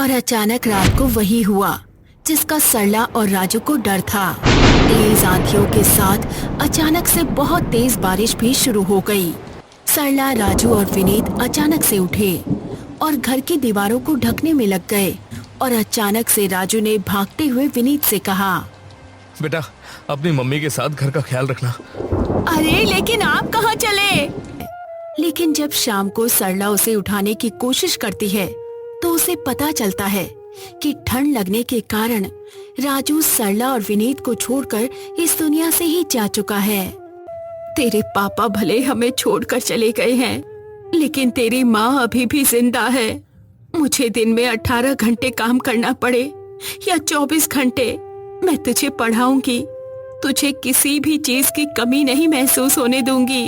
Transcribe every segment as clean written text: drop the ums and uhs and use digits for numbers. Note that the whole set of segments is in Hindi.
और अचानक रात को वही हुआ जिसका सरला और राजू को डर था। तेज आंधियों के साथ अचानक से बहुत तेज बारिश भी शुरू हो गई। सरला, राजू और विनीत अचानक से उठे और घर की दीवारों को ढकने में लग गए। और अचानक से राजू ने भागते हुए विनीत से कहा, बेटा अपनी मम्मी के साथ घर का ख्याल रखना। अरे लेकिन आप कहाँ चले? लेकिन जब शाम को सरला उसे उठाने की कोशिश करती है तो उसे पता चलता है कि ठंड लगने के कारण राजू सरला और विनीत को छोड़कर इस दुनिया से ही जा चुका है। तेरे पापा भले हमें छोड़कर चले गए हैं, लेकिन तेरी माँ अभी भी जिंदा है। मुझे दिन में 18 घंटे काम करना पड़े या 24 घंटे, मैं तुझे पढ़ाऊंगी। तुझे किसी भी चीज की कमी नहीं महसूस होने दूंगी।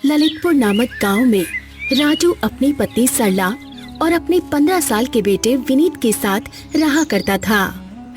ललितपुर नामक गांव में राजू अपनी पत्नी सरला और अपने 15 साल के बेटे विनीत के साथ रहा करता था।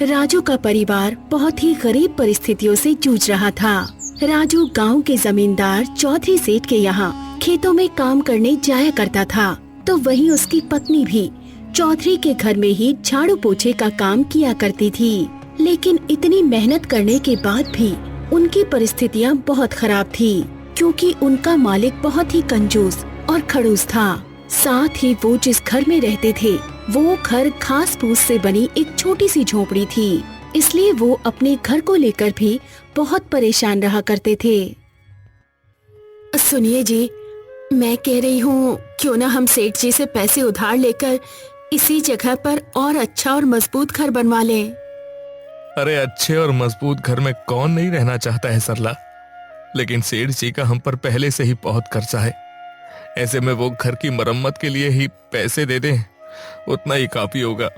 राजू का परिवार बहुत ही गरीब परिस्थितियों से जूझ रहा था। राजू गांव के जमींदार चौधरी सेठ के यहाँ खेतों में काम करने जाया करता था, तो वहीं उसकी पत्नी भी चौधरी के घर में ही झाड़ू पोछे का काम किया करती थी। लेकिन इतनी मेहनत करने के बाद भी उनकी परिस्थितियाँ बहुत खराब थी, क्योंकि उनका मालिक बहुत ही कंजूस और खड़ूस था। साथ ही वो जिस घर में रहते थे वो घर घास फूस से बनी एक छोटी सी झोपड़ी थी, इसलिए वो अपने घर को लेकर भी बहुत परेशान रहा करते थे। सुनिए जी, मैं कह रही हूँ क्यों ना हम सेठ जी से पैसे उधार लेकर इसी जगह पर और अच्छा और मजबूत घर बनवा लें। अरे अच्छे और मजबूत घर में कौन नहीं रहना चाहता है सरला, लेकिन सेठ जी का हम पर पहले से ही बहुत कर्जा है। ऐसे में वो घर की मरम्मत के लिए ही पैसे दे दें, उतना ही काफी होगा।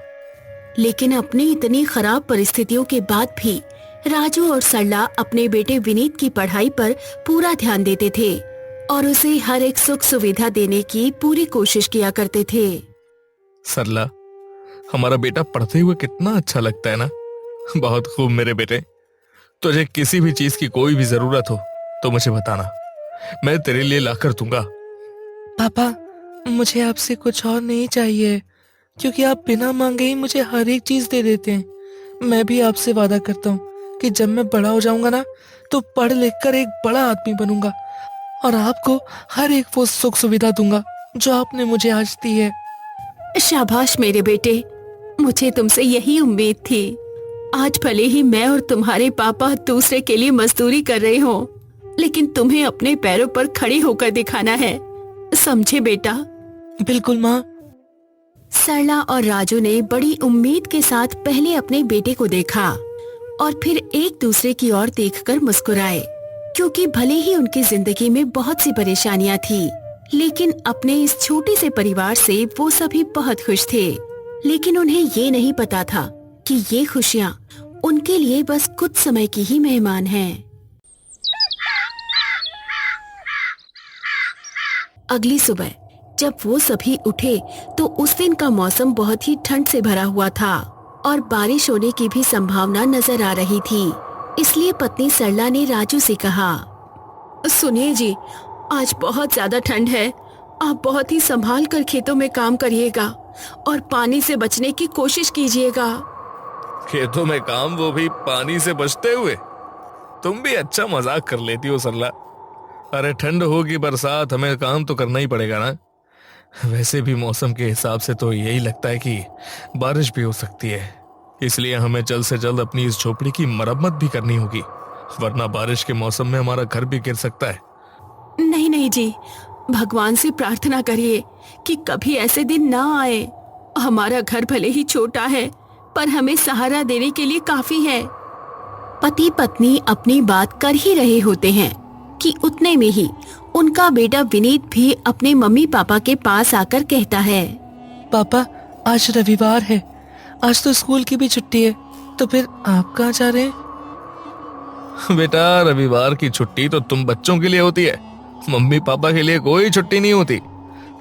लेकिन अपनी इतनी खराब परिस्थितियों के बाद भी राजू और सरला अपने बेटे विनीत की पढ़ाई पर पूरा ध्यान देते थे और उसे हर एक सुख सुविधा देने की पूरी कोशिश किया करते थे। सरला, हमारा बेटा पढ़ते हुए कितना अच्छा लगता है ना। बहुत खूब मेरे बेटे, तुझे किसी भी चीज की कोई भी जरूरत हो तो मुझे बताना, मैं तेरे लिए लाकर दूंगा। पापा, मुझे आपसे कुछ और नहीं चाहिए, क्योंकि आप बिना मांगे ही मुझे हर एक चीज दे देते हैं। मैं भी आपसे वादा करता हूँ कि जब मैं बड़ा हो जाऊंगा ना, तो पढ़ लिख कर एक बड़ा आदमी बनूंगा और आपको हर एक वो सुख सुविधा दूंगा जो आपने मुझे आज दी है। शाबाश मेरे बेटे, मुझे तुमसे यही उम्मीद थी। आज भले ही मैं और तुम्हारे पापा दूसरे के लिए मजदूरी कर रहे हो, लेकिन तुम्हें अपने पैरों पर खड़ी होकर दिखाना है, समझे बेटा? बिल्कुल माँ। सरला और राजू ने बड़ी उम्मीद के साथ पहले अपने बेटे को देखा और फिर एक दूसरे की ओर देखकर मुस्कुराए, क्योंकि भले ही उनकी जिंदगी में बहुत सी परेशानियां थी, लेकिन अपने इस छोटे से परिवार से वो सभी बहुत खुश थे। लेकिन उन्हें ये नहीं पता था कि ये खुशियाँ उनके लिए बस कुछ समय की ही मेहमान हैं। अगली सुबह जब वो सभी उठे तो उस दिन का मौसम बहुत ही ठंड से भरा हुआ था और बारिश होने की भी संभावना नजर आ रही थी। इसलिए पत्नी सरला ने राजू से कहा, सुनिए जी, आज बहुत ज्यादा ठंड है, आप बहुत ही संभाल कर खेतों में काम करिएगा और पानी से बचने की कोशिश कीजिएगा। खेतों में काम, वो भी पानी से बचते हुए? तुम भी अच्छा मजाक कर लेती हो सरला। अरे ठंड होगी, बरसात, हमें काम तो करना ही पड़ेगा ना। वैसे भी मौसम के हिसाब से तो यही लगता है कि बारिश भी हो सकती है, इसलिए हमें जल्द से जल्द अपनी इस झोपड़ी की मरम्मत भी करनी होगी, वरना बारिश के मौसम में हमारा घर भी गिर सकता है। नहीं नहीं जी, भगवान से प्रार्थना करिए कि कभी ऐसे दिन ना आए। हमारा घर भले ही छोटा है, पर हमें सहारा देने के लिए काफी है। पति पत्नी अपनी बात कर ही रहे होते हैं कि उतने में ही उनका बेटा विनीत भी अपने मम्मी पापा के पास आकर कहता है, पापा, आज रविवार है, आज तो स्कूल की भी छुट्टी है, तो फिर आप कहाँ जा रहे हैं? बेटा, रविवार की छुट्टी तो तुम बच्चों के लिए होती है, मम्मी पापा के लिए कोई छुट्टी नहीं होती।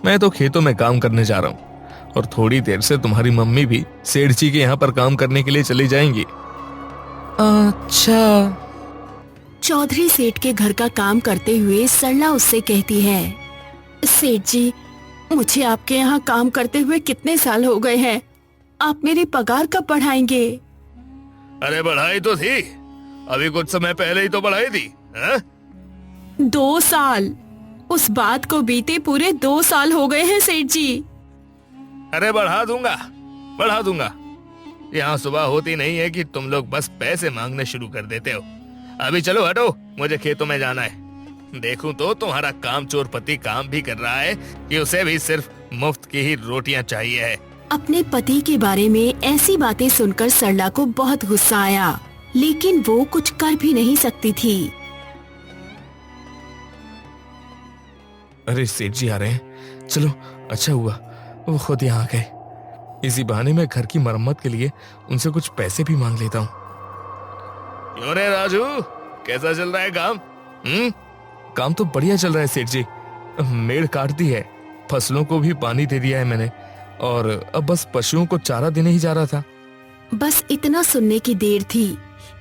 मैं तो खेतों में काम करने जा रहा हूँ और थोड़ी देर से तुम्हारी मम्मी भी सेठ जी के यहाँ पर काम करने के लिए चली जाएंगी। अच्छा। चौधरी सेठ के घर का काम करते हुए सरला उससे कहती है, सेठ जी, मुझे आपके यहाँ काम करते हुए कितने साल हो गए हैं। आप मेरी पगार कब बढ़ाएंगे? अरे बढ़ाई तो थी, अभी कुछ समय पहले ही तो बढ़ाई थी। हाँ? 2 साल? उस बात को बीते पूरे 2 साल हो गए हैं सेठ जी। अरे बढ़ा दूंगा। यहाँ सुबह होती नहीं है कि तुम लोग बस पैसे मांगने शुरू कर देते हो। अभी चलो हटो, मुझे खेतों में जाना है। देखूं तो तुम्हारा कामचोर पति काम भी कर रहा है कि उसे भी सिर्फ मुफ्त की ही रोटियां चाहिए है। अपने पति के बारे में ऐसी बातें सुनकर सरला को बहुत गुस्सा आया, लेकिन वो कुछ कर भी नहीं सकती थी। अरे सेठ जी आ रहे हैं, चलो अच्छा हुआ वो खुद यहाँ आ गए। इसी बहाने मैं घर की मरम्मत के लिए उनसे कुछ पैसे भी मांग लेता हूँ। क्यों रे राजू, कैसा चल रहा है काम? काम तो बढ़िया चल रहा है सेठ जी। मेड़ काट दी है, फसलों को भी पानी दे दिया है मैंने, और अब बस पशुओं को चारा देने ही जा रहा था। बस इतना सुनने की देर थी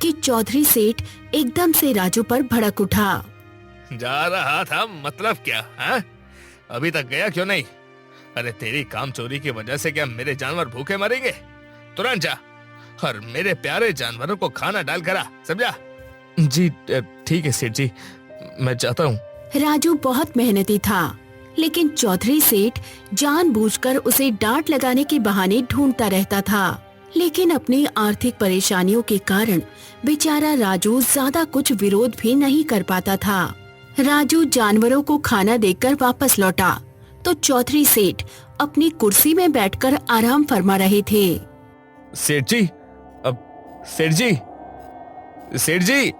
कि चौधरी सेठ एकदम से राजू पर भड़क उठा। जा रहा था मतलब क्या? हाँ? अभी तक गया क्यों नहीं? अरे तेरी काम चोरी की वजह से क्या मेरे जानवर भूखे मरेंगे? तुरंत जा और मेरे प्यारे जानवरों को खाना डाल कर आ, समझा? जी ठीक है सेठ जी, मैं जाता हूँ। राजू बहुत मेहनती था, लेकिन चौधरी सेठ जानबूझकर उसे डांट लगाने के बहाने ढूंढता रहता था। लेकिन अपनी आर्थिक परेशानियों के कारण बेचारा राजू ज्यादा कुछ विरोध भी नहीं कर पाता था। राजू जानवरों को खाना देकर वापस लौटा तो चौधरी सेठ अपनी कुर्सी में बैठकर आराम फरमा रहे थे। सेठ जी, सेठ जी।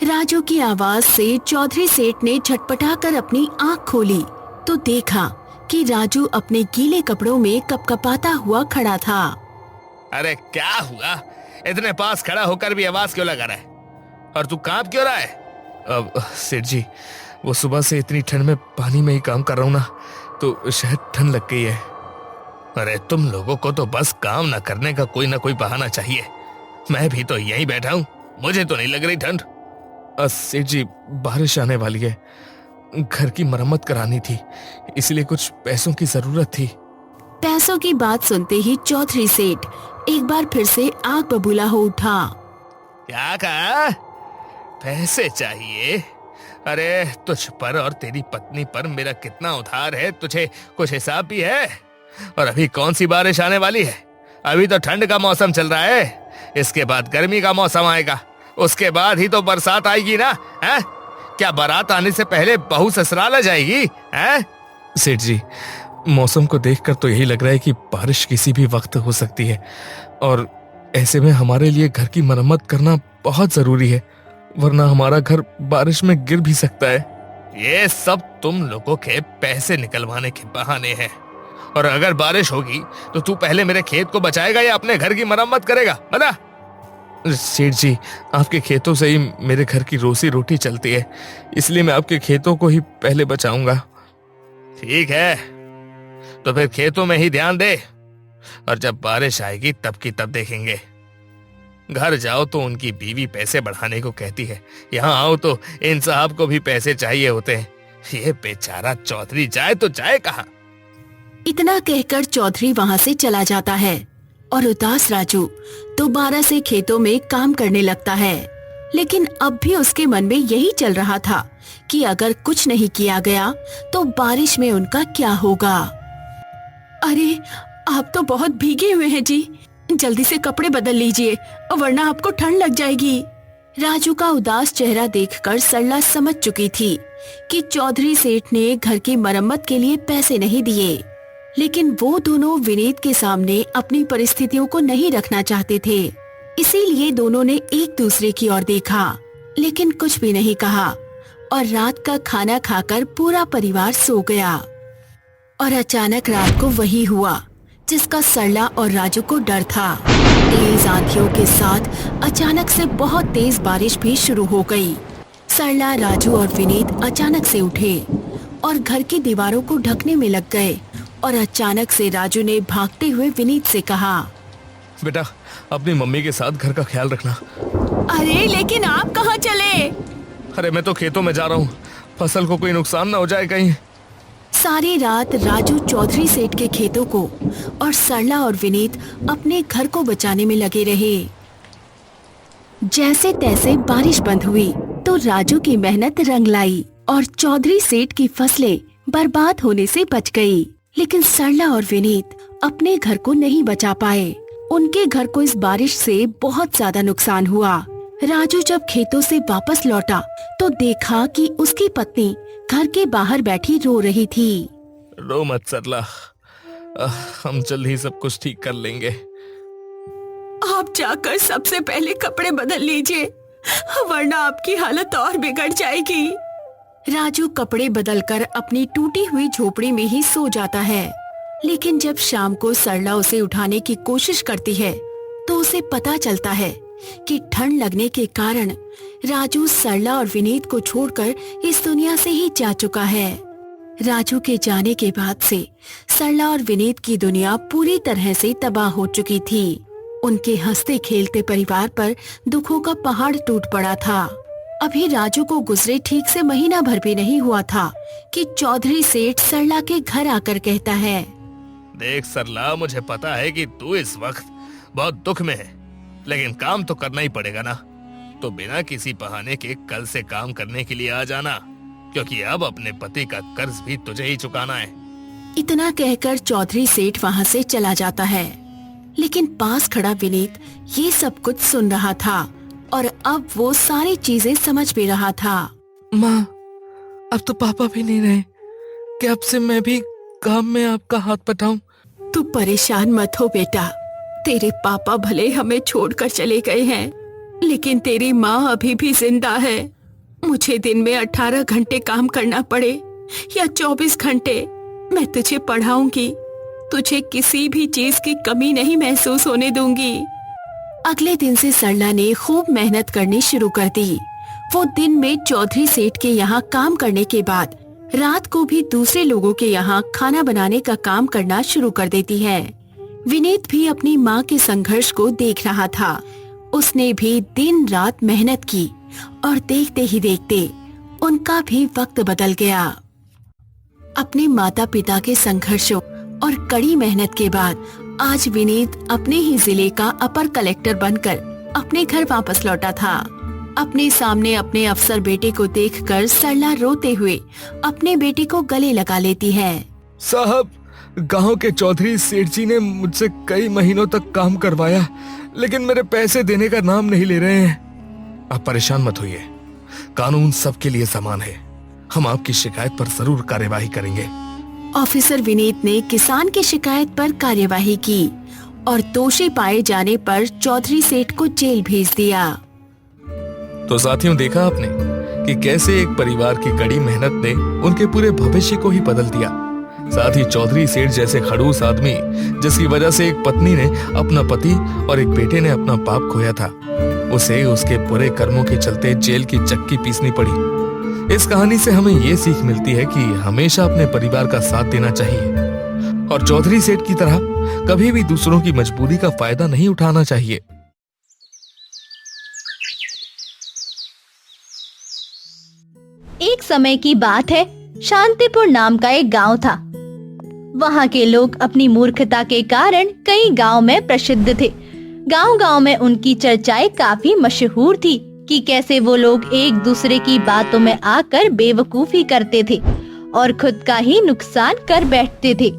राजू की आवाज से चौधरी सेठ ने झटपटाकर अपनी आंख खोली तो देखा कि राजू अपने गीले कपड़ों में कपकपाता हुआ खड़ा था। अरे क्या हुआ? इतने पास खड़ा होकर भी आवाज क्यों लगा रहा है? और तू कांप क्यों रहा है? अब सेठ जी, वो सुबह से इतनी ठंड में पानी में ही काम कर रहा हूँ ना, तो शायद ठंड लग गई है। अरे तुम लोगों को तो बस काम न करने का कोई ना कोई बहाना चाहिए। मैं भी तो यहीं बैठा हूँ, मुझे तो नहीं लग रही ठंड। सेठ जी, बारिश आने वाली है, घर की मरम्मत करानी थी, इसलिए कुछ पैसों की जरूरत थी। पैसों की बात सुनते ही चौधरी सेठ एक बार फिर से आग बबूला हो उठा। क्या कहा? पैसे चाहिए? अरे तुझ पर और तेरी पत्नी पर मेरा कितना उधार है, तुझे कुछ हिसाब भी है? और अभी कौन सी बारिश आने वाली है? अभी तो ठंड का मौसम चल रहा है, इसके बाद गर्मी का मौसम आएगा, उसके बाद ही तो बरसात आएगी ना। है? क्या बारात आने से पहले बहू ससुराल आ जाएगी? है? सेठ जी, मौसम को देखकर तो यही लग रहा है कि बारिश किसी भी वक्त हो सकती है, और ऐसे में हमारे लिए घर की मरम्मत करना बहुत जरूरी है, वरना हमारा घर बारिश में गिर भी सकता है। ये सब तुम लोगों के पैसे निकलवाने के बहाने हैं। और अगर बारिश होगी तो तू पहले मेरे खेत को बचाएगा या अपने घर की मरम्मत करेगा? बता। सेठ जी, आपके खेतों से ही मेरे घर की रोजी रोटी चलती है, इसलिए मैं आपके खेतों को ही पहले बचाऊंगा। ठीक है, तो फिर खेतों में ही ध्यान दे, और जब बारिश आएगी तब की तब देखेंगे। घर जाओ तो उनकी बीवी पैसे बढ़ाने को कहती है, यहाँ आओ तो इन साहब को भी पैसे चाहिए होते हैं। ये बेचारा चौधरी जाए तो जाए कहाँ? इतना कहकर चौधरी वहाँ से चला जाता है और उदास राजू दोबारा से खेतों में काम करने लगता है। लेकिन अब भी उसके मन में यही चल रहा था कि अगर कुछ नहीं किया गया तो बारिश में उनका क्या होगा। अरे आप तो बहुत भीगे हुए हैं जी, जल्दी से कपड़े बदल लीजिए वरना आपको ठंड लग जाएगी। राजू का उदास चेहरा देखकर सरला समझ चुकी थी कि चौधरी सेठ ने घर की मरम्मत के लिए पैसे नहीं दिए, लेकिन वो दोनों विनीत के सामने अपनी परिस्थितियों को नहीं रखना चाहते थे। इसीलिए दोनों ने एक दूसरे की ओर देखा लेकिन कुछ भी नहीं कहा, और रात का खाना खाकर पूरा परिवार सो गया। और अचानक रात को वही हुआ जिसका सरला और राजू को डर था। तेज आंधियों के साथ अचानक से बहुत तेज बारिश भी शुरू हो गई। सरला, राजू और विनीत अचानक से उठे और घर की दीवारों को ढकने में लग गए। और अचानक से राजू ने भागते हुए विनीत से कहा, बेटा अपनी मम्मी के साथ घर का ख्याल रखना। अरे लेकिन आप कहाँ चले? अरे मैं तो खेतों में जा रहा हूँ, फसल को कोई नुकसान ना हो जाए कहीं। सारी रात राजू चौधरी सेठ के खेतों को और सरला और विनीत अपने घर को बचाने में लगे रहे। जैसे तैसे बारिश बंद हुई तो राजू की मेहनत रंग लाई और चौधरी सेठ की फसलें बर्बाद होने से बच गई। लेकिन सरला और विनीत अपने घर को नहीं बचा पाए। उनके घर को इस बारिश से बहुत ज्यादा नुकसान हुआ। राजू जब खेतों से वापस लौटा तो देखा कि उसकी पत्नी घर के बाहर बैठी रो रही थी। रो मत सरला, हम जल्द ही सब कुछ ठीक कर लेंगे। आप जाकर सबसे पहले कपड़े बदल लीजिए, वरना आपकी हालत और बिगड़ जाएगी। राजू कपड़े बदलकर अपनी टूटी हुई झोपड़ी में ही सो जाता है। लेकिन जब शाम को सरला उसे उठाने की कोशिश करती है तो उसे पता चलता है कि ठंड लगने के कारण राजू सरला और विनीत को छोड़कर इस दुनिया से ही जा चुका है। राजू के जाने के बाद से सरला और विनीत की दुनिया पूरी तरह से तबाह हो चुकी थी। उनके हंसते खेलते परिवार पर दुखों का पहाड़ टूट पड़ा था। अभी राजू को गुजरे ठीक से महीना भर भी नहीं हुआ था कि चौधरी सेठ सरला के घर आकर कहता है, देख सरला, मुझे पता है कि तू इस वक्त बहुत दुख में है, लेकिन काम तो करना ही पड़ेगा ना। तो बिना किसी बहाने के कल से काम करने के लिए आ जाना, क्योंकि अब अपने पति का कर्ज भी तुझे ही चुकाना है। इतना कहकर चौधरी सेठ वहाँ से चला जाता है। लेकिन पास खड़ा विनीत ये सब कुछ सुन रहा था और अब वो सारी चीजें समझ भी रहा था। माँ, अब तो पापा भी नहीं रहे, क्या अब से मैं भी काम में आपका हाथ बटाऊं? तू परेशान मत हो बेटा, तेरे पापा भले हमें छोड़कर चले गए हैं, लेकिन तेरी माँ अभी भी जिंदा है। मुझे दिन में 18 घंटे काम करना पड़े या 24 घंटे, मैं तुझे पढ़ाऊंगी। तुझे किसी भी चीज की कमी नहीं महसूस होने दूंगी। अगले दिन से सरला ने खूब मेहनत करनी शुरू कर दी। वो दिन में चौधरी सेठ के यहाँ काम करने के बाद रात को भी दूसरे लोगों के यहाँ खाना बनाने का काम करना शुरू कर देती है। विनीत भी अपनी माँ के संघर्ष को देख रहा था। उसने भी दिन रात मेहनत की और देखते ही देखते उनका भी वक्त बदल गया। अपने माता पिता के संघर्षों और कड़ी मेहनत के बाद आज विनीत अपने ही जिले का अपर कलेक्टर बनकर अपने घर वापस लौटा था। अपने सामने अपने अफसर बेटे को देखकर सरला रोते हुए अपने बेटे को गले लगा लेती है। साहब, गांव के चौधरी सेठ जी ने मुझसे कई महीनों तक काम करवाया, लेकिन मेरे पैसे देने का नाम नहीं ले रहे हैं। आप परेशान मत होइए, कानून सबके लिए समान है। हम आपकी शिकायत पर जरूर कार्यवाही करेंगे। ऑफिसर विनीत ने किसान की शिकायत पर कार्यवाही की और दोषी पाए जाने पर चौधरी सेठ को जेल भेज दिया। तो साथियों, देखा आपने कि कैसे एक परिवार की कड़ी मेहनत ने उनके पूरे भविष्य को ही बदल दिया। साथ ही चौधरी सेठ जैसे खड़ूस आदमी, जिसकी वजह से एक पत्नी ने अपना पति और एक बेटे ने अपना बाप खोया था, उसे उसके बुरे कर्मों के चलते जेल की चक्की पीसनी पड़ी। इस कहानी से हमें ये सीख मिलती है कि हमेशा अपने परिवार का साथ देना चाहिए और चौधरी सेठ की तरह कभी भी दूसरों की मजबूरी का फायदा नहीं उठाना चाहिए। एक समय की बात है, शांतिपुर नाम का एक गांव था। वहाँ के लोग अपनी मूर्खता के कारण कई गांव में प्रसिद्ध थे। गांव-गांव में उनकी चर्चाएं काफी मशहूर थी कि कैसे वो लोग एक दूसरे की बातों में आकर बेवकूफी करते थे और खुद का ही नुकसान कर बैठते थे।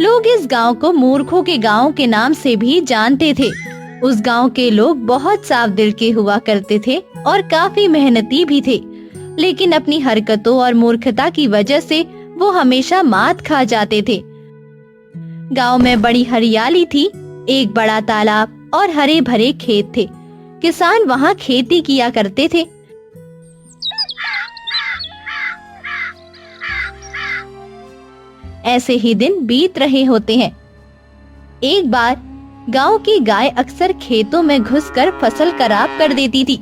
लोग इस गांव को मूर्खों के गांव के नाम से भी जानते थे। उस गांव के लोग बहुत साफ दिल के हुआ करते थे और काफी मेहनती भी थे, लेकिन अपनी हरकतों और मूर्खता की वजह से वो हमेशा मात खा जाते थे। गांव में बड़ी हरियाली थी, एक बड़ा तालाब और हरे भरे खेत थे। किसान वहाँ खेती किया करते थे। ऐसे ही दिन बीत रहे होते हैं। एक बार गांव की गाय अक्सर खेतों में घुसकर फसल खराब कर देती थी।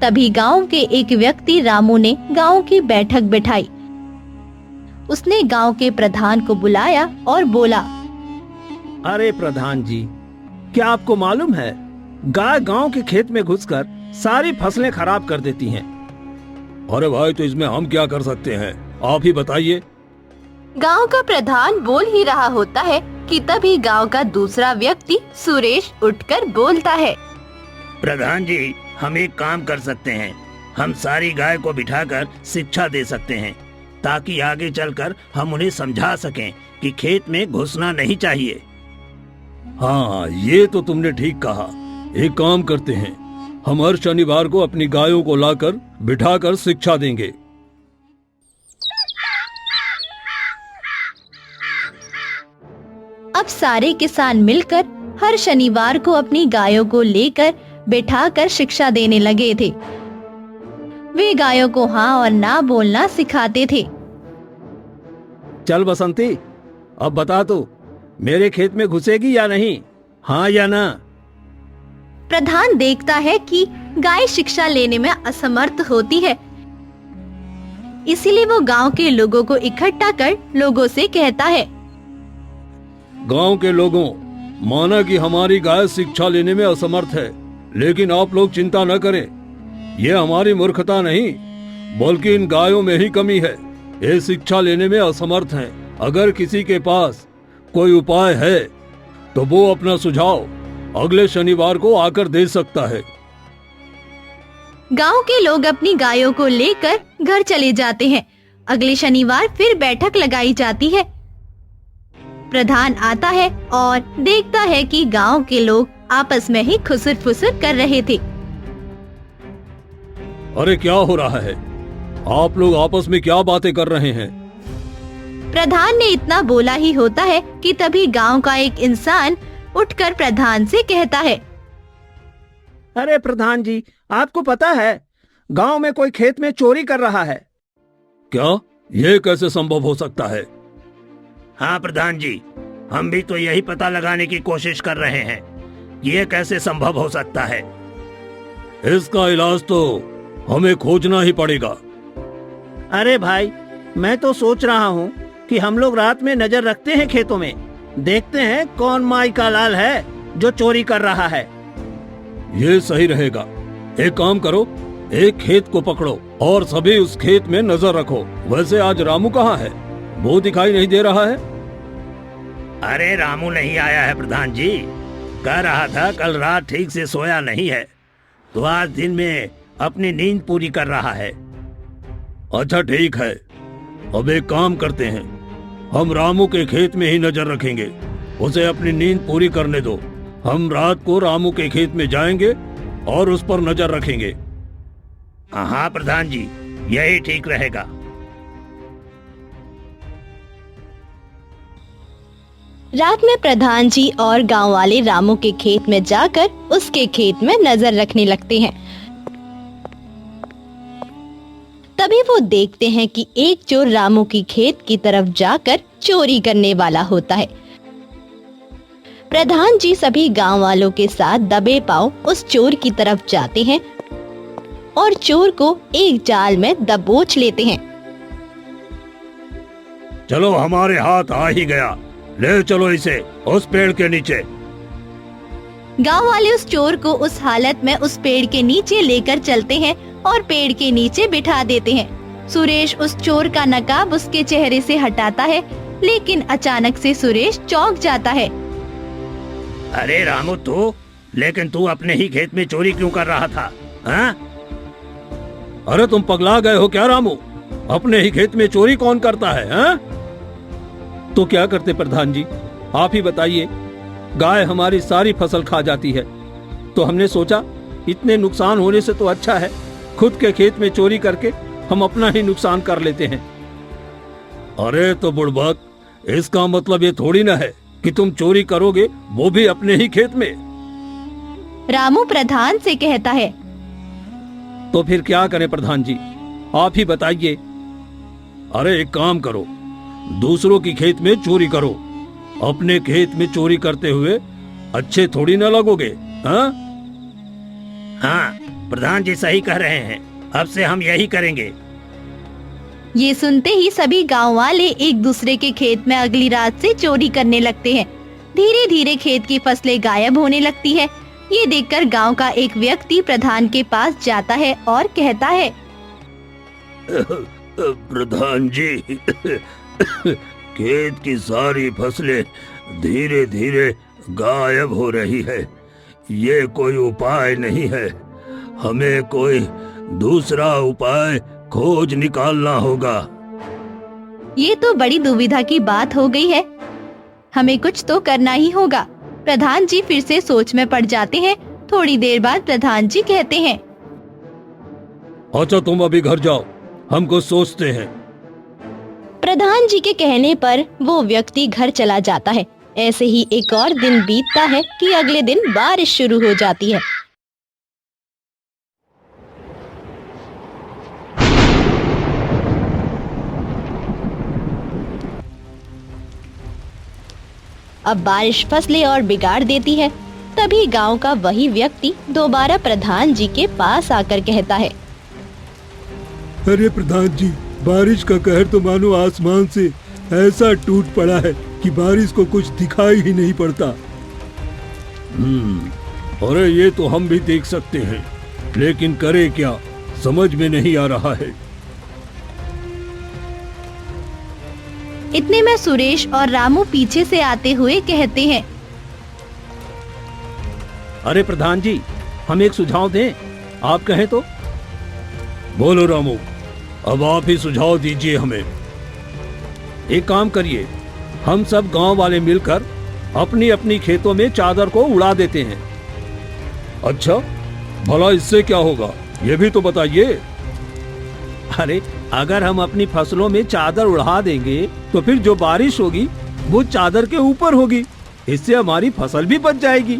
तभी गांव के एक व्यक्ति रामू ने गांव की बैठक बिठाई। उसने गांव के प्रधान को बुलाया और बोला, अरे प्रधान जी, क्या आपको मालूम है गाय गांव के खेत में घुसकर सारी फसलें खराब कर देती हैं। अरे भाई, तो इसमें हम क्या कर सकते हैं, आप ही बताइए। गांव का प्रधान बोल ही रहा होता है कि तभी गांव का दूसरा व्यक्ति सुरेश उठकर बोलता है। प्रधान जी, हम एक काम कर सकते हैं। हम सारी गाय को बिठाकर शिक्षा दे सकते हैं, ताकि आगे चलकर हम उन्हें समझा सकें कि खेत में घुसना नहीं चाहिए। हाँ, ये तो तुमने ठीक कहा। एक काम करते हैं, हम हर शनिवार को अपनी गायों को लाकर बिठाकर शिक्षा देंगे। अब सारे किसान मिलकर हर शनिवार को अपनी गायों को लेकर बिठाकर शिक्षा देने लगे थे। वे गायों को हाँ और ना बोलना सिखाते थे। चल बसंती, अब बता तू, मेरे खेत में घुसेगी या नहीं, हाँ या ना? प्रधान देखता है कि गाय शिक्षा लेने में असमर्थ होती है, इसीलिए वो गांव के लोगों को इकट्ठा कर लोगों से कहता है। गांव के लोगों, माना कि हमारी गाय शिक्षा लेने में असमर्थ है, लेकिन आप लोग चिंता न करें। ये हमारी मूर्खता नहीं, बल्कि इन गायों में ही कमी है। ये शिक्षा लेने में असमर्थ हैं। अगर किसी के पास कोई उपाय है तो वो अपना सुझाव अगले शनिवार को आकर दे सकता है। गांव के लोग अपनी गायों को लेकर घर चले जाते हैं। अगले शनिवार फिर बैठक लगाई जाती है। प्रधान आता है और देखता है कि गांव के लोग आपस में ही खुसर फुसर कर रहे थे। अरे क्या हो रहा है? आप लोग आपस में क्या बातें कर रहे हैं? प्रधान ने इतना बोला ही होता है कि तभी गांव का एक इंसान उठकर प्रधान से कहता है। अरे प्रधान जी, आपको पता है गांव में कोई खेत में चोरी कर रहा है। क्या? ये कैसे संभव हो सकता है? हाँ प्रधान जी, हम भी तो यही पता लगाने की कोशिश कर रहे हैं, ये कैसे संभव हो सकता है। इसका इलाज तो हमें खोजना ही पड़ेगा। अरे भाई, मैं तो सोच रहा हूँ कि हम लोग रात में नजर रखते हैं खेतों में, देखते हैं कौन माई का लाल है जो चोरी कर रहा है। ये सही रहेगा। एक काम करो, एक खेत को पकड़ो और सभी उस खेत में नजर रखो। वैसे आज रामू कहाँ है? वो दिखाई नहीं दे रहा है। अरे रामू नहीं आया है प्रधान जी, कह रहा था कल रात ठीक से सोया नहीं है, तो आज दिन में अपनी नींद पूरी कर रहा है। अच्छा ठीक है, अब एक काम करते हैं, हम रामू के खेत में ही नजर रखेंगे। उसे अपनी नींद पूरी करने दो। हम रात को रामू के खेत में जाएंगे और उस पर नजर रखेंगे। हाँ प्रधान जी, यही ठीक रहेगा। रात में प्रधान जी और गांव वाले रामू के खेत में जाकर उसके खेत में नजर रखने लगते हैं। तभी वो देखते हैं कि एक चोर रामू की खेत की तरफ जाकर चोरी करने वाला होता है। प्रधान जी सभी गांव वालों के साथ दबे पांव उस चोर की तरफ जाते हैं और चोर को एक जाल में दबोच लेते हैं। चलो, हमारे हाथ आ ही गया, ले चलो इसे उस पेड़ के नीचे। गांव वाले उस चोर को उस हालत में उस पेड़ के नीचे लेकर चलते हैं और पेड़ के नीचे बिठा देते हैं। सुरेश उस चोर का नकाब उसके चेहरे से हटाता है, लेकिन अचानक से सुरेश चौंक जाता है। अरे रामू, लेकिन तू अपने ही खेत में चोरी क्यों कर रहा था? हाँ? अरे तुम पगला गए हो क्या रामू? अपने ही खेत में चोरी कौन करता है? हाँ? तो क्या करते प्रधान जी, आप ही बताइए। गाय हमारी सारी फसल खा जाती है, तो हमने सोचा इतने नुकसान होने से तो अच्छा है खुद के खेत में चोरी करके हम अपना ही नुकसान कर लेते हैं। अरे तो बुड़बक, इसका मतलब ये थोड़ी ना है कि तुम चोरी करोगे, वो भी अपने ही खेत में। रामू प्रधान से कहता है। तो फिर क्या करें प्रधान जी, आप ही बताइए। अरे एक काम करो, दूसरों की खेत में चोरी करो। अपने खेत में चोरी करते हुए अच्छे थोड़ी ना लगोगे। हाँ? हाँ, प्रधान जी सही कह रहे हैं, अब से हम यही करेंगे। ये सुनते ही सभी गांव वाले एक दूसरे के खेत में अगली रात से चोरी करने लगते हैं। धीरे धीरे खेत की फसलें गायब होने लगती है। ये देखकर गांव का एक व्यक्ति प्रधान के पास जाता है और कहता है। प्रधान जी, खेत की सारी फसलें धीरे धीरे गायब हो रही है। ये कोई उपाय नहीं है। हमें कोई दूसरा उपाय खोज निकालना होगा। ये तो बड़ी दुविधा की बात हो गई है। हमें कुछ तो करना ही होगा। प्रधान जी फिर से सोच में पड़ जाते हैं। थोड़ी देर बाद प्रधान जी कहते हैं, अच्छा तुम अभी घर जाओ, हम कुछ सोचते हैं। प्रधान जी के कहने पर वो व्यक्ति घर चला जाता है। ऐसे ही एक और दिन बीतता है कि अगले दिन बारिश शुरू हो जाती है। अब बारिश फसलें और बिगाड़ देती है। तभी गांव का वही व्यक्ति दोबारा प्रधान जी के पास आकर कहता है, अरे प्रधान जी, बारिश का कहर तो मानो आसमान से ऐसा टूट पड़ा है कि बारिश को कुछ दिखाई ही नहीं पड़ता। अरे ये तो हम भी देख सकते हैं, लेकिन करे क्या, समझ में नहीं आ रहा है। इतने में सुरेश और रामू पीछे से आते हुए कहते हैं, अरे प्रधान जी, हम एक सुझाव दें, आप कहें तो। बोलो रामू, अब आप ही सुझाव दीजिए हमें। एक काम करिए, हम सब गांव वाले मिलकर अपनी अपनी खेतों में चादर को उड़ा देते हैं। अच्छा, भला इससे क्या होगा, ये भी तो बताइए। अरे अगर हम अपनी फसलों में चादर उड़ा देंगे तो फिर जो बारिश होगी वो चादर के ऊपर होगी। इससे हमारी फसल भी बच जाएगी।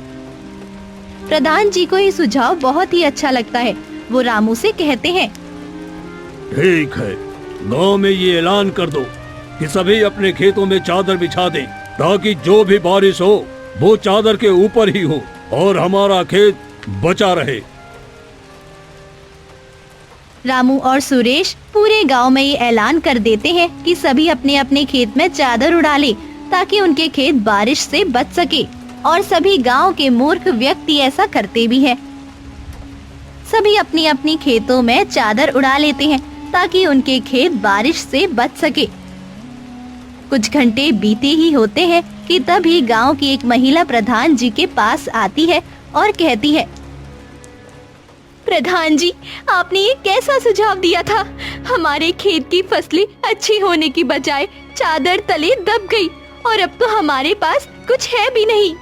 प्रधान जी को ये सुझाव बहुत ही अच्छा लगता है। वो रामू से कहते हैं, ठीक है, गांव में ये ऐलान कर दो कि सभी अपने खेतों में चादर बिछा दें, ताकि जो भी बारिश हो वो चादर के ऊपर ही हो और हमारा खेत बचा रहे। रामू और सुरेश पूरे गांव में ये ऐलान कर देते हैं कि सभी अपने अपने खेत में चादर उड़ा ले, ताकि उनके खेत बारिश से बच सके। और सभी गांव के मूर्ख व्यक्ति ऐसा करते भी हैं। सभी अपनी अपनी खेतों में चादर उड़ा लेते हैं ताकि उनके खेत बारिश से बच सके। कुछ घंटे बीते ही होते हैं कि तभी गांव की एक महिला प्रधान जी के पास आती है और कहती है, प्रधान जी, आपने ये कैसा सुझाव दिया था? हमारे खेत की फसलें अच्छी होने की बजाय चादर तले दब गई और अब तो हमारे पास कुछ है भी नहीं।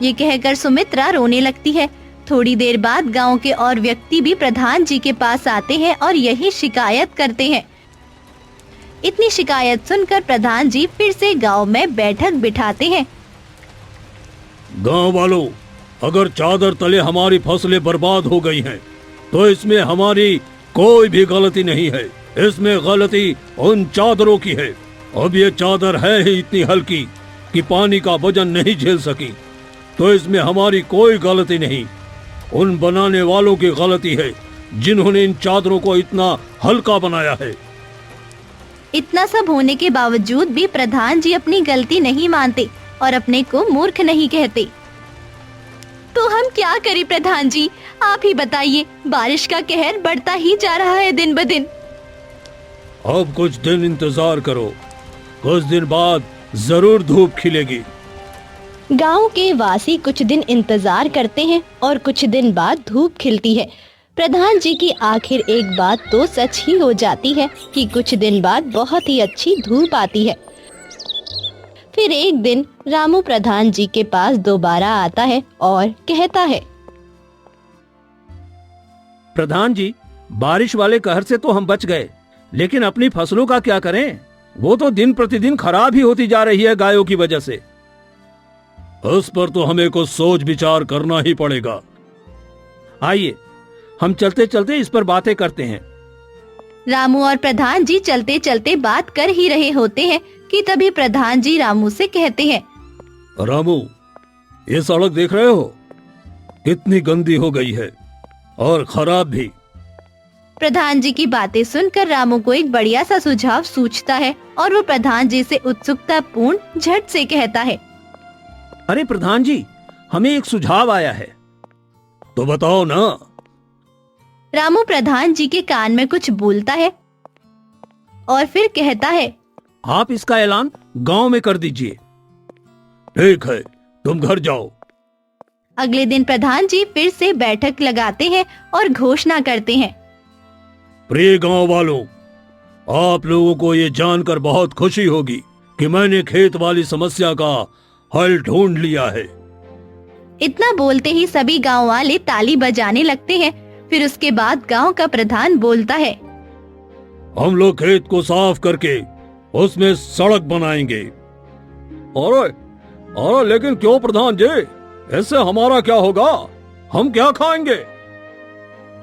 ये कहकर सुमित्रा रोने लगती है। थोड़ी देर बाद गांव के और व्यक्ति भी प्रधान जी के पास आते हैं और यही शिकायत करते हैं। इतनी शिकायत सुनकर प्रधान जी फिर से गांव में बैठक बिठाते हैं। गांव वालों, अगर चादर तले हमारी फसलें बर्बाद हो गई हैं, तो इसमें हमारी कोई भी गलती नहीं है। इसमें गलती उन चादरों की है। अब ये चादर है ही इतनी हल्की कि पानी का वजन नहीं झेल सकी, तो इसमें हमारी कोई गलती नहीं। उन बनाने वालों की गलती है जिन्होंने इन चादरों को इतना हल्का बनाया है। इतना सब होने के बावजूद भी प्रधान जी अपनी गलती नहीं मानते और अपने को मूर्ख नहीं कहते। तो हम क्या करें प्रधान जी, आप ही बताइए। बारिश का कहर बढ़ता ही जा रहा है दिन ब दिन। अब कुछ दिन इंतजार करो, कुछ दिन बाद जरूर धूप खिलेगी। गांव के वासी कुछ दिन इंतजार करते हैं और कुछ दिन बाद धूप खिलती है। प्रधान जी की आखिर एक बात तो सच ही हो जाती है कि कुछ दिन बाद बहुत ही अच्छी धूप आती है। फिर एक दिन रामू प्रधान जी के पास दोबारा आता है और कहता है, प्रधान जी, बारिश वाले कहर से तो हम बच गए, लेकिन अपनी फसलों का क्या करें? वो तो दिन प्रतिदिन खराब ही होती जा रही है गायों की वजह से। उस पर तो हमें कुछ सोच विचार करना ही पड़ेगा। आइए, हम चलते चलते इस पर बातें करते हैं। रामू और प्रधान जी चलते चलते बात कर ही रहे होते हैं कि तभी प्रधान जी रामू से कहते हैं, रामू, ये सड़क देख रहे हो? कितनी गंदी हो गई है और खराब भी। प्रधान जी की बातें सुनकर रामू को एक बढ़िया सा सुझाव सूझता है और वो प्रधान जी से उत्सुकता पूर्ण झट से कहता है, अरे प्रधान जी, हमें एक सुझाव आया है। तो बताओ ना। रामू प्रधान जी के कान में कुछ बोलता है और फिर कहता है, आप इसका ऐलान गांव में कर दीजिए। ठीक है, तुम घर जाओ। अगले दिन प्रधान जी फिर से बैठक लगाते हैं और घोषणा करते हैं। प्रिय गांव वालों, आप लोगों को ये जानकर बहुत खुशी होगी कि मैंने खेत वाली समस्या का हल ढूंढ लिया है। इतना बोलते ही सभी गांव वाले ताली बजाने लगते हैं। फिर उसके बाद गांव का प्रधान बोलता है, हम लोग खेत को साफ करके उसमें सड़क बनाएंगे। अरे अरे लेकिन क्यों प्रधान जी, इससे हमारा क्या होगा? हम क्या खाएंगे?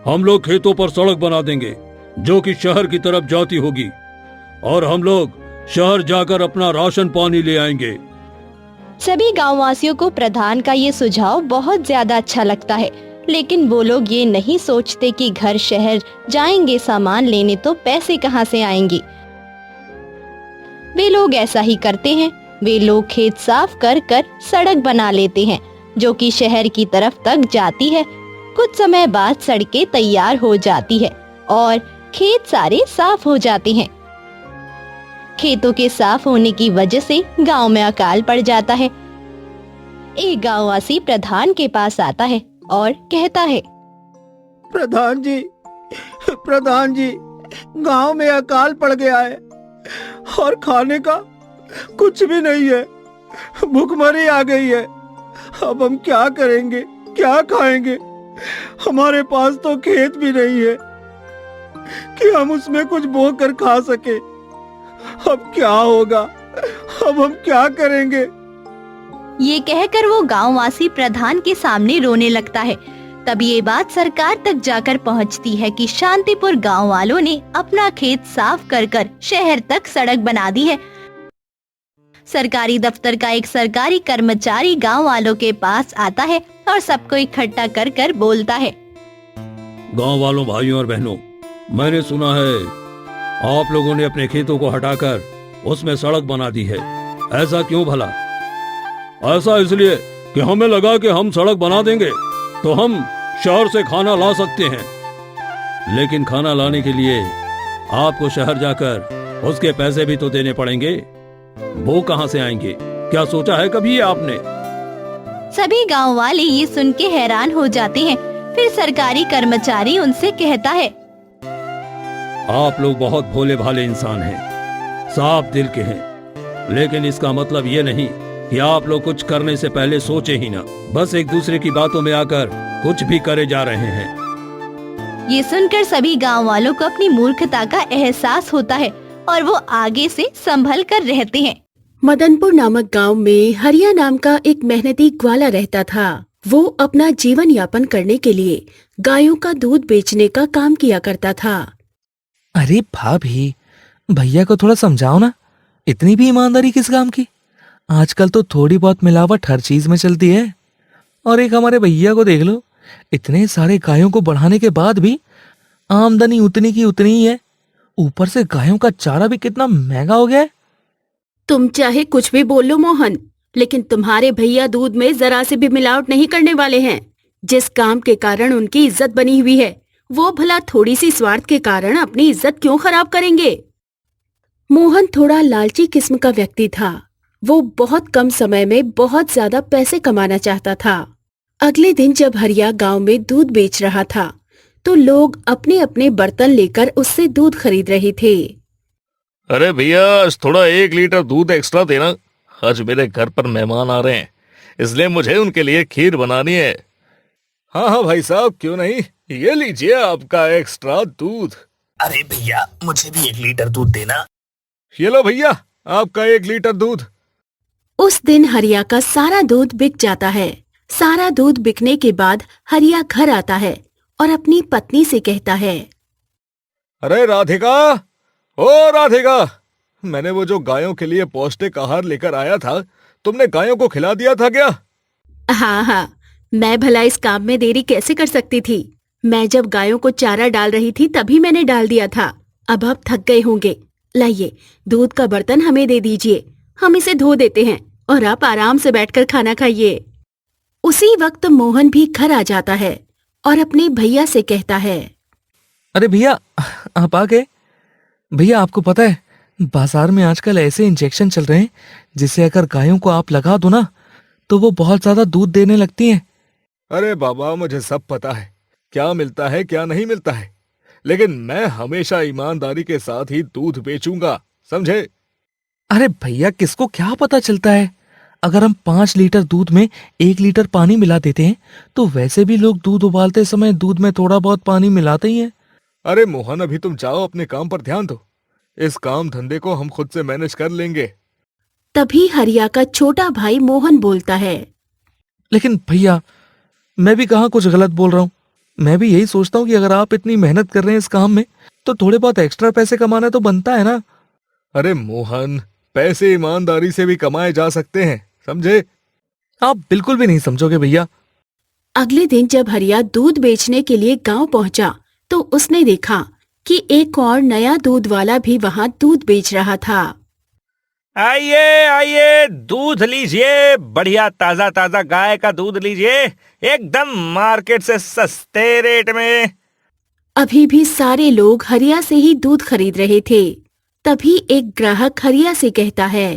हम लोग खेतों पर सड़क बना देंगे जो कि शहर की तरफ जाती होगी, और हम लोग शहर जाकर अपना राशन पानी ले आएंगे। सभी गांववासियों को प्रधान का ये सुझाव बहुत ज्यादा अच्छा लगता है, लेकिन वो लोग ये नहीं सोचते कि घर शहर जाएंगे सामान लेने तो पैसे कहाँ से आएंगे। वे लोग ऐसा ही करते हैं। वे लोग खेत साफ कर कर सड़क बना लेते हैं जो कि शहर की तरफ तक जाती है। कुछ समय बाद सड़कें तैयार हो जाती है और खेत सारे साफ हो जाते हैं। खेतों के साफ होने की वजह से गांव में अकाल पड़ जाता है। एक गांववासी प्रधान के पास आता है और कहता है, प्रधान जी, गांव में अकाल पड़ गया है और खाने का कुछ भी नहीं है। भूखमरी आ गई है। अब हम क्या करेंगे, क्या खाएंगे? हमारे पास तो खेत भी नहीं है कि हम उसमें कुछ बो कर खा सके। अब क्या होगा? अब हम क्या करेंगे? ये कहकर वो गांववासी प्रधान के सामने रोने लगता है। तब ये बात सरकार तक जाकर पहुंचती है कि शांतिपुर गांव वालों ने अपना खेत साफ कर कर शहर तक सड़क बना दी है। सरकारी दफ्तर का एक सरकारी कर्मचारी गांव वालों के पास आता है और सबको इकट्ठा कर कर बोलता है, गांव वालों, भाइयों और बहनों, मैंने सुना है आप लोगों ने अपने खेतों को हटाकर उसमें सड़क बना दी है। ऐसा क्यों भला? ऐसा इसलिए कि हमें लगा कि हम सड़क बना देंगे तो हम शहर से खाना ला सकते हैं। लेकिन खाना लाने के लिए आपको शहर जाकर उसके पैसे भी तो देने पड़ेंगे। वो कहां से आएंगे? क्या सोचा है कभी ये आपने? सभी गांव वाले ये सुन के हैरान हो जाते हैं। फिर सरकारी कर्मचारी उनसे कहता है, आप लोग बहुत भोले भाले इंसान हैं, साफ दिल के हैं, लेकिन इसका मतलब ये नहीं कि आप लोग कुछ करने से पहले सोचे ही ना, बस एक दूसरे की बातों में आकर कुछ भी करे जा रहे हैं। ये सुनकर सभी गांव वालों को अपनी मूर्खता का एहसास होता है और वो आगे से संभल कर रहते हैं। मदनपुर नामक गांव में हरिया नाम का एक मेहनती ग्वाला रहता था। वो अपना जीवन यापन करने के लिए गायों का दूध बेचने का काम किया करता था। अरे भाभी, भैया को थोड़ा समझाओ ना, इतनी भी ईमानदारी किस काम की? आजकल तो थोड़ी बहुत मिलावट हर चीज में चलती है। और एक हमारे भैया को देख लो, इतने सारे गायों को बढ़ाने के बाद भी आमदनी उतनी की उतनी ही है। ऊपर से गायों का चारा भी कितना महंगा हो गया है। तुम चाहे कुछ भी बोल लो मोहन, लेकिन तुम्हारे भैया दूध में जरा से भी मिलावट नहीं करने वाले हैं। जिस काम के कारण उनकी इज्जत बनी हुई है, वो भला थोड़ी सी स्वार्थ के कारण अपनी इज्जत क्यों खराब करेंगे? मोहन थोड़ा लालची किस्म का व्यक्ति था। वो बहुत कम समय में बहुत ज्यादा पैसे कमाना चाहता था। अगले दिन जब हरिया गांव में दूध बेच रहा था तो लोग अपने अपने बर्तन लेकर उससे दूध खरीद रहे थे। अरे भैया, आज थोड़ा 1 लीटर दूध एक्स्ट्रा देना। आज मेरे घर पर मेहमान आ रहे हैं, इसलिए मुझे उनके लिए खीर बनानी है। हाँ हाँ भाई साहब, क्यों नहीं, ये लीजिए आपका एक्स्ट्रा दूध। अरे भैया, मुझे भी 1 लीटर दूध देना। ये लो भैया, आपका 1 लीटर दूध। उस दिन हरिया का सारा दूध बिक जाता है। सारा दूध बिकने के बाद हरिया घर आता है और अपनी पत्नी से कहता है, अरे राधिका, ओ राधिका, मैंने वो जो गायों के लिए पौष्टिक आहार लेकर आया था, तुमने गायों को खिला दिया था क्या? हाँ हाँ, मैं भला इस काम में देरी कैसे कर सकती थी? मैं जब गायों को चारा डाल रही थी तभी मैंने डाल दिया था। अब आप थक गए होंगे, लाइए दूध का बर्तन हमें दे दीजिए, हम इसे धो देते हैं और आप आराम से बैठकर खाना खाइए। उसी वक्त मोहन भी घर आ जाता है और अपने भैया से कहता है, अरे भैया, आप आ गए? भैया, आपको पता है बाजार में आजकल ऐसे इंजेक्शन चल रहे हैं जिसे अगर गायों को आप लगा दो ना तो वो बहुत ज्यादा दूध देने लगती हैं। अरे बाबा, मुझे सब पता है क्या मिलता है क्या नहीं मिलता है, लेकिन मैं हमेशा ईमानदारी के साथ ही दूध बेचूंगा, समझे? अरे भैया, किसको क्या पता चलता है? अगर हम 5 लीटर दूध में 1 लीटर पानी मिला देते हैं तो वैसे भी लोग दूध उबालते समय दूध में थोड़ा बहुत पानी मिलाते ही हैं। अरे मोहन, अभी तुम जाओ, अपने काम पर ध्यान दो। इस काम धंधे को हम खुद से मैनेज कर लेंगे। तभी हरिया का छोटा भाई मोहन बोलता है। लेकिन भैया, मैं भी कहाँ कुछ गलत बोल रहा हूँ। मैं भी यही सोचता हूँ कि अगर आप इतनी मेहनत कर रहे हैं इस काम में तो थोड़े बहुत एक्स्ट्रा पैसे कमाना तो बनता है ना। अरे मोहन, पैसे ईमानदारी से भी कमाए जा सकते हैं, समझे? आप बिल्कुल भी नहीं समझोगे भैया। अगले दिन जब हरिया दूध बेचने के लिए गांव पहुंचा तो उसने देखा कि एक और नया दूध वाला भी वहां दूध बेच रहा था। आइए आइए, दूध लीजिए, बढ़िया ताजा ताजा गाय का दूध लीजिए, एकदम मार्केट से सस्ते रेट में। अभी भी सारे लोग हरिया से ही दूध खरीद रहे थे। तभी एक ग्राहक हरिया से कहता है।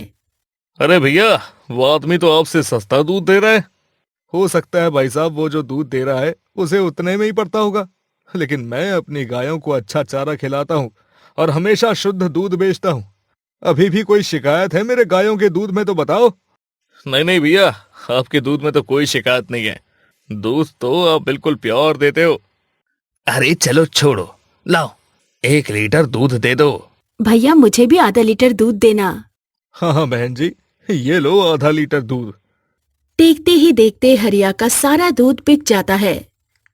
अरे भैया, वो आदमी तो आपसे सस्ता दूध दे रहा है। हो सकता है भाई साहब वो जो दूध दे रहा है उसे उतने में ही पड़ता होगा, लेकिन मैं अपनी गायों को अच्छा चारा खिलाता हूँ और हमेशा शुद्ध दूध बेचता हूँ। अभी भी कोई शिकायत है मेरे गायों के दूध में तो बताओ। नहीं नहीं भैया, आपके दूध में तो कोई शिकायत नहीं है। दूध तो आप बिल्कुल प्योर देते हो। अरे चलो छोड़ो, लाओ 1 लीटर दूध दे दो। भैया, मुझे भी आधा लीटर दूध देना। हाँ हाँ बहन जी, ये लो आधा लीटर दूध। देखते ही देखते हरिया का सारा दूध बिक जाता है।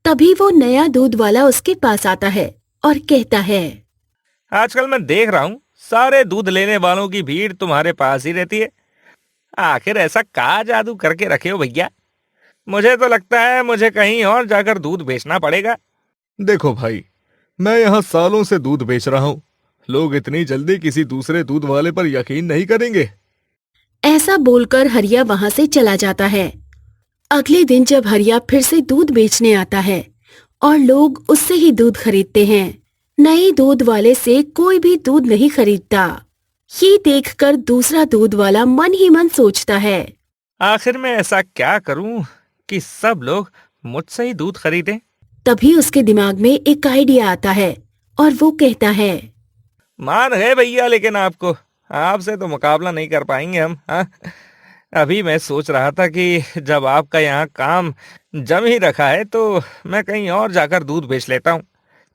तभी वो नया दूध वाला उसके पास आता है और कहता है। आजकल मैं देख रहा हूँ सारे दूध लेने वालों की भीड़ तुम्हारे पास ही रहती है। आखिर ऐसा क्या जादू करके रखे हो भैया? मुझे तो लगता है मुझे कहीं और जाकर दूध बेचना पड़ेगा। देखो भाई, मैं यहाँ सालों से दूध बेच रहा हूँ। लोग इतनी जल्दी किसी दूसरे दूध वाले पर यकीन नहीं करेंगे। ऐसा बोलकर हरिया वहां से चला जाता है। अगले दिन जब हरिया फिर से दूध बेचने आता है और लोग उससे ही दूध खरीदते हैं, नए दूध वाले से कोई भी दूध नहीं खरीदता। ये देखकर दूसरा दूध वाला मन ही मन सोचता है। आखिर मैं ऐसा क्या करूं कि सब लोग मुझसे ही दूध खरीदें? तभी उसके दिमाग में एक आइडिया आता है और वो कहता है। मान गए भैया, लेकिन आपसे तो मुकाबला नहीं कर पाएंगे हम। हाँ, अभी मैं सोच रहा था कि जब आपका यहाँ काम जम ही रखा है तो मैं कहीं और जाकर दूध बेच लेता हूँ।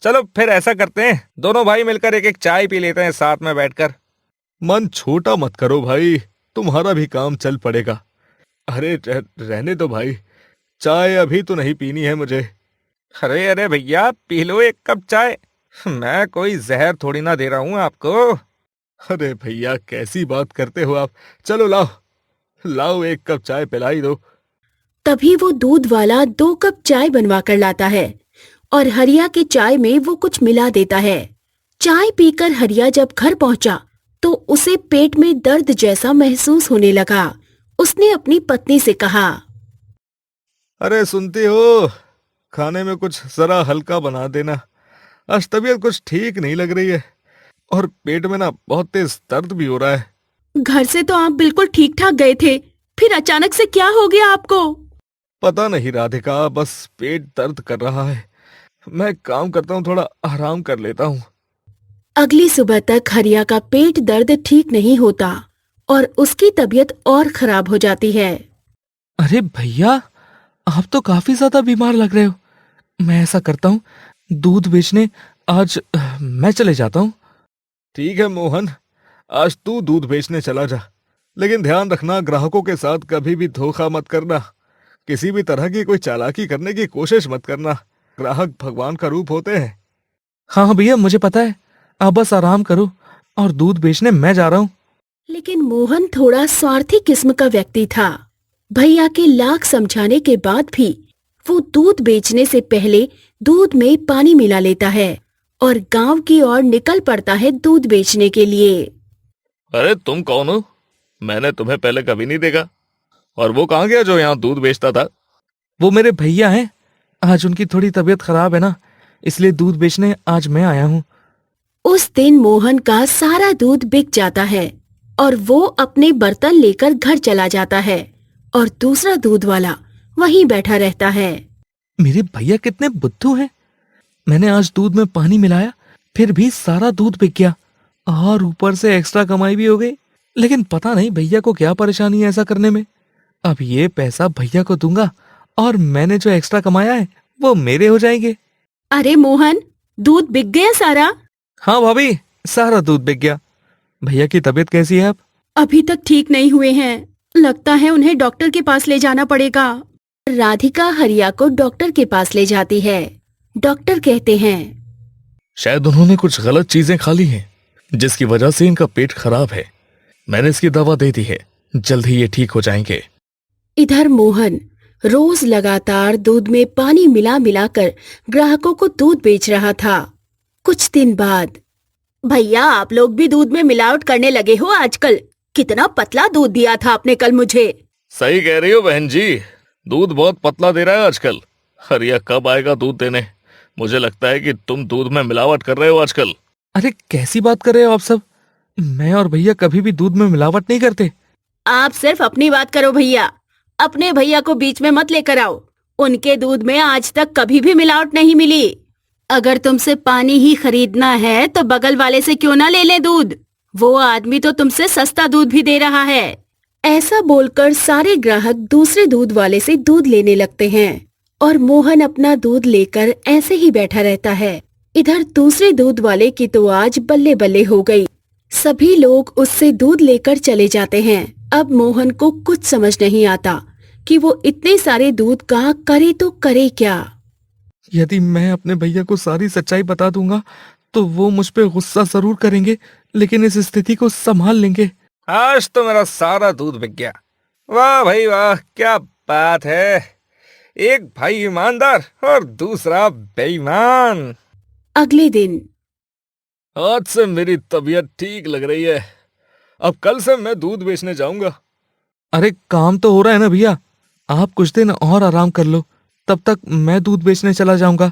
चलो फिर ऐसा करते हैं, दोनों भाई मिलकर एक एक चाय पी लेते हैं साथ में बैठकर। मन छोटा मत करो भाई, तुम्हारा भी काम चल पड़ेगा। अरे रहने दो भाई, चाय अभी तो नहीं पीनी है मुझे। अरे अरे भैया, पी लो एक कप चाय, मैं कोई जहर थोड़ी ना दे रहा हूँ आपको। अरे भैया, कैसी बात करते हो आप। चलो लाओ लाओ, 1 कप चाय पिलाई दो। तभी वो दूध वाला 2 कप चाय बनवा कर लाता है और हरिया के चाय में वो कुछ मिला देता है। चाय पीकर हरिया जब घर पहुंचा तो उसे पेट में दर्द जैसा महसूस होने लगा। उसने अपनी पत्नी से कहा। अरे सुनती हो, खाने में कुछ जरा हल्का बना देना। आज तबीयत कुछ ठीक नहीं लग रही है और पेट में ना बहुत तेज दर्द भी हो रहा है। घर से तो आप बिल्कुल ठीक ठाक गए थे, फिर अचानक से क्या हो गया आपको? पता नहीं राधिका, बस पेट दर्द कर रहा है। मैं काम करता हूँ, थोड़ा आराम कर लेता हूँ। अगली सुबह तक हरिया का पेट दर्द ठीक नहीं होता और उसकी तबीयत और खराब हो जाती है। अरे भैया, आप तो काफी ज्यादा बीमार लग रहे हो। मैं ऐसा करता हूँ, दूध बेचने आज मैं चले जाता हूँ। ठीक है मोहन, आज तू दूध बेचने चला जा, लेकिन ध्यान रखना ग्राहकों के साथ कभी भी धोखा मत करना। किसी भी तरह की कोई चालाकी करने की कोशिश मत करना। ग्राहक भगवान का रूप होते हैं। हाँ हाँ भैया, मुझे पता है। आप बस आराम करो और दूध बेचने मैं जा रहा हूँ। लेकिन मोहन थोड़ा स्वार्थी किस्म का व्यक्ति था। भैया के लाख समझाने के बाद भी वो दूध बेचने से पहले दूध में पानी मिला लेता है और गांव की ओर निकल पड़ता है दूध बेचने के लिए। अरे तुम कौन हो? मैंने तुम्हें पहले कभी नहीं देखा। और वो कहाँ गया जो यहाँ दूध बेचता था? वो मेरे भैया हैं। आज उनकी थोड़ी तबीयत खराब है ना, इसलिए दूध बेचने आज मैं आया हूँ। उस दिन मोहन का सारा दूध बिक जाता है और वो अपने बर्तन लेकर घर चला जाता है और दूसरा दूध वाला वहीं बैठा रहता है। मेरे भैया कितने बुद्धू हैं। मैंने आज दूध में पानी मिलाया, फिर भी सारा दूध बिक गया और ऊपर से एक्स्ट्रा कमाई भी हो गई। लेकिन पता नहीं भैया को क्या परेशानी है ऐसा करने में। अब ये पैसा भैया को दूंगा और मैंने जो एक्स्ट्रा कमाया है वो मेरे हो जाएंगे। अरे मोहन, दूध बिक गया सारा? हाँ भाभी, सारा दूध बिक गया। भैया की तबीयत कैसी है अब? अभी तक ठीक नहीं हुए हैं, लगता है उन्हें डॉक्टर के पास ले जाना पड़ेगा। राधिका हरिया को डॉक्टर के पास ले जाती है। डॉक्टर कहते हैं, शायद उन्होंने कुछ गलत चीजें खा ली हैं, जिसकी वजह से इनका पेट खराब है। मैंने इसकी दवा दे दी है, जल्द ही ये ठीक हो जाएंगे। इधर मोहन रोज लगातार दूध में पानी मिला मिला कर ग्राहकों को दूध बेच रहा था। कुछ दिन बाद, भैया आप लोग भी दूध में मिलावट करने लगे हो आजकल। कितना पतला दूध दिया था आपने कल मुझे। सही कह रही हो बहन जी, दूध बहुत पतला दे रहा है आजकल। हरिया कब आएगा दूध देने? मुझे लगता है कि तुम दूध में मिलावट कर रहे हो आजकल। अरे कैसी बात कर रहे हो आप सब? मैं और भैया कभी भी दूध में मिलावट नहीं करते। आप सिर्फ अपनी बात करो भैया, अपने भैया को बीच में मत लेकर आओ। उनके दूध में आज तक कभी भी मिलावट नहीं मिली। अगर तुमसे पानी ही खरीदना है तो बगल वाले से क्यों ना ले ले दूध, वो आदमी तो तुमसे सस्ता दूध भी दे रहा है। ऐसा बोलकर सारे ग्राहक दूसरे दूध वाले से दूध लेने लगते हैं और मोहन अपना दूध लेकर ऐसे ही बैठा रहता है। इधर दूसरे दूध वाले की तो आज बल्ले बल्ले हो गई। सभी लोग उससे दूध लेकर चले जाते हैं। अब मोहन को कुछ समझ नहीं आता कि वो इतने सारे दूध का करे तो करे क्या। यदि मैं अपने भैया को सारी सच्चाई बता दूंगा तो वो मुझ पे गुस्सा जरूर करेंगे, लेकिन इस स्थिति को संभाल लेंगे। आज तो मेरा सारा दूध बिक गया। वाह भाई वाह, क्या बात है। एक भाई ईमानदार और दूसरा बेईमान। अगले दिन, आज से मेरी तबीयत ठीक लग रही है। अब कल से मैं दूध बेचने जाऊंगा। अरे काम तो हो रहा है ना भैया, आप कुछ दिन और आराम कर लो, तब तक मैं दूध बेचने चला जाऊंगा।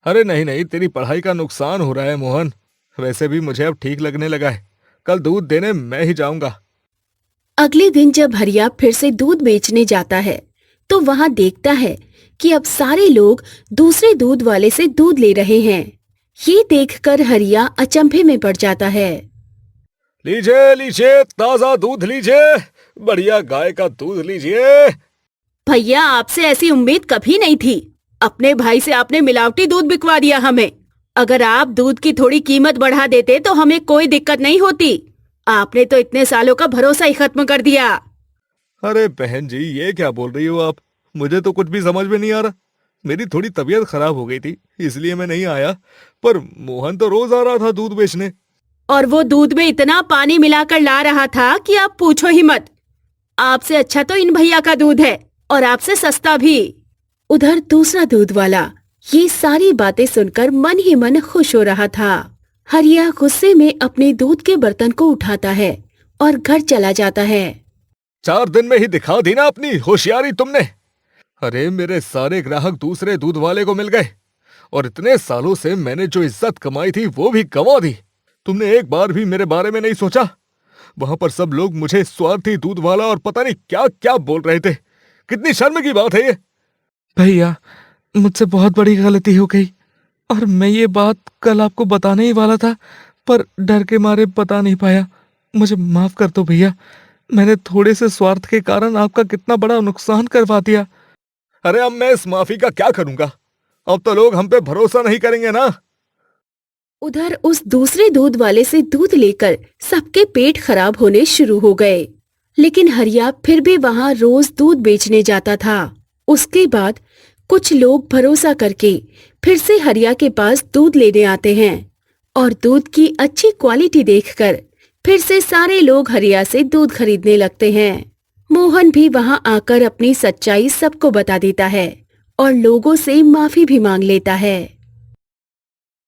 अरे नहीं नहीं, तेरी पढ़ाई का नुकसान हो रहा है मोहन। वैसे भी मुझे अब ठीक लगने लगा है, कल दूध देने मैं ही जाऊंगा। अगले दिन जब हरिया फिर से दूध बेचने जाता है तो वहाँ देखता है कि अब सारे लोग दूसरे दूध वाले से दूध ले रहे हैं। ये देखकर हरिया अचंभे में पड़ जाता है। लीजिए लीजिए, ताजा दूध लीजिए, बढ़िया गाय का दूध लीजिए। भैया आपसे ऐसी उम्मीद कभी नहीं थी। अपने भाई से आपने मिलावटी दूध बिकवा दिया हमें। अगर आप दूध की थोड़ी कीमत बढ़ा देते तो हमें कोई दिक्कत नहीं होती। आपने तो इतने सालों का भरोसा ही खत्म कर दिया। अरे बहन जी, ये क्या बोल रही हो आप? मुझे तो कुछ भी समझ में नहीं आ रहा। मेरी थोड़ी तबीयत खराब हो गई थी, इसलिए मैं नहीं आया। पर मोहन तो रोज आ रहा था दूध बेचने। और वो दूध में इतना पानी मिलाकर ला रहा था कि आप पूछो ही मत। आपसे अच्छा तो इन भैया का दूध है और आपसे सस्ता भी। उधर दूसरा दूध वाला ये सारी बातें सुनकर मन ही मन खुश हो रहा था। हरिया गुस्से में अपने दूध के बर्तन को उठाता है और घर चला जाता है। 4 दिन में ही दिखा दी ना अपनी होशियारी तुमने। अरे मेरे सारे ग्राहक दूसरे दूध वाले को मिल गए और इतने सालों से मैंने जो इज्जत कमाई थी वो भी गंवा दी। तुमने एक बार भी मेरे बारे में नहीं सोचा। वहां पर सब लोग मुझे स्वार्थी दूध वाला और पता नहीं क्या क्या बोल रहे थे। कितनी शर्म की बात है ये। भैया मुझसे बहुत बड़ी गलती हो गई और मैं ये बात कल आपको बताने ही वाला था, पर डर के मारे बता नहीं पाया। मुझे माफ कर दो भैया, मैंने थोड़े से स्वार्थ के कारण आपका कितना बड़ा नुकसान करवा दिया। अरे अब मैं इस माफी का क्या करूंगा? अब तो लोग हम पे भरोसा नहीं करेंगे ना। उधर उस दूसरे दूध वाले से दूध लेकर सबके पेट खराब होने शुरू हो गए। लेकिन हरिया फिर भी वहाँ रोज दूध बेचने जाता था। उसके बाद कुछ लोग भरोसा करके फिर से हरिया के पास दूध लेने आते हैं और दूध की अच्छी क्वालिटी देखकर फिर से सारे लोग हरिया से दूध खरीदने लगते हैं। मोहन भी वहाँ आकर अपनी सच्चाई सबको बता देता है और लोगों से माफी भी मांग लेता है।